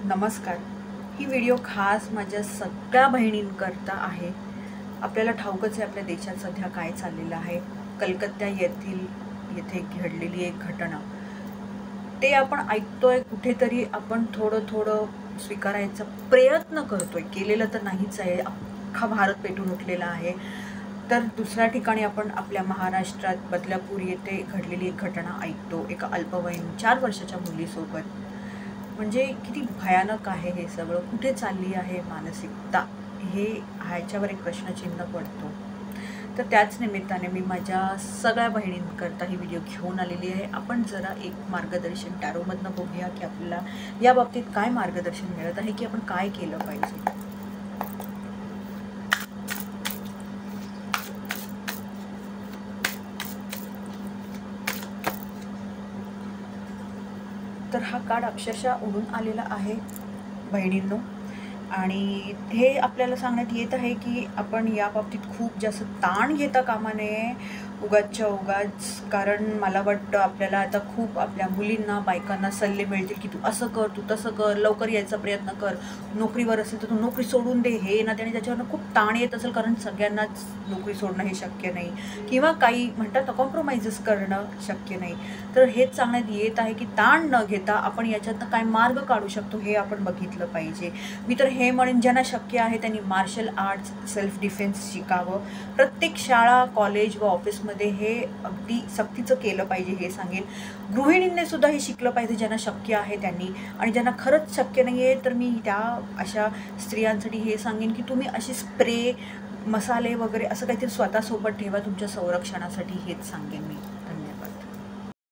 नमस्कार. ही व्हिडिओ खास माझ्या सगळ्या बहिणींकरता आहे. आपल्याला ठाऊकच आहे आपल्या देशात सध्या काय चाललेलं आहे. कलकत्ता येथे घडलेली एक घटना, ते आपण ऐकतोय, कुठेतरी आपण थोडं स्वीकारायचा प्रयत्न करतोय. केलेलं तर नाहीच आहे, अख्खा भारत पेटून उठलेला आहे. तर दुसऱ्या ठिकाणी आपण आपल्या महाराष्ट्रात बदलापूर येथे घडलेली एक घटना ऐकतो, एका अल्पवयीन 4 वर्षाच्या मुलीसोबत. म्हणजे किती भयानक आहे हे सगळं. कुठे चालली आहे मानसिकता, हे ह्याच्यावर एक प्रश्नचिन्ह पडतो. तर त्याच निमित्ताने मी माझ्या सगळ्या बहिणींकरता ही व्हिडिओ घेऊन आलेली आहे. आपण जरा एक मार्गदर्शन टॅरोमधनं बघूया की आपल्याला या बाबतीत काय मार्गदर्शन मिळत आहे, की आपण काय केलं पाहिजे. तर हा कार्ड अक्षरशः उडून आलेला आहे बहिणींनो, आणि हे आपल्याला सांगण्यात येत आहे की आपण या बाबतीत खूप जास्त ताण घेता कामा नये उगाचच्या उगाच. कारण मला वाटतं आपल्याला आता खूप आपल्या मुलींना, बायकांना सल्ले मिळतील की तू असं कर, तू तसं कर, लवकर यायचा प्रयत्न कर, नोकरीवर असेल तर तू नोकरी सोडून दे, हे ना त्याने त्याच्यावरनं खूप ताण येत असेल. कारण सगळ्यांनाच नोकरी सोडणं हे शक्य नाही, किंवा काही म्हणतात ना कॉम्प्रोमाइजेस करणं शक्य नाही. तर हेच सांगण्यात येत आहे की ताण न घेता आपण याच्यातनं काय मार्ग काढू शकतो हे आपण बघितलं पाहिजे. मी तर हे म्हणेन, ज्यांना शक्य आहे त्यांनी मार्शल आर्ट्स, सेल्फ डिफेन्स शिकावं. प्रत्येक शाळा, कॉलेज व ऑफिसमध्ये हे अगदी सक्तीचं केलं पाहिजे हे सांगेन. गृहिणींनी सुद्धा हे शिकलं पाहिजे ज्यांना शक्य आहे त्यांनी. आणि ज्यांना खरंच शक्य नाही आहे तर मी त्या अशा स्त्रियांसाठी हे सांगेन की तुम्ही अशी स्प्रे, मसाले वगैरे असं काहीतरी स्वतःसोबत ठेवा तुमच्या संरक्षणासाठी, हेच सांगेन मी.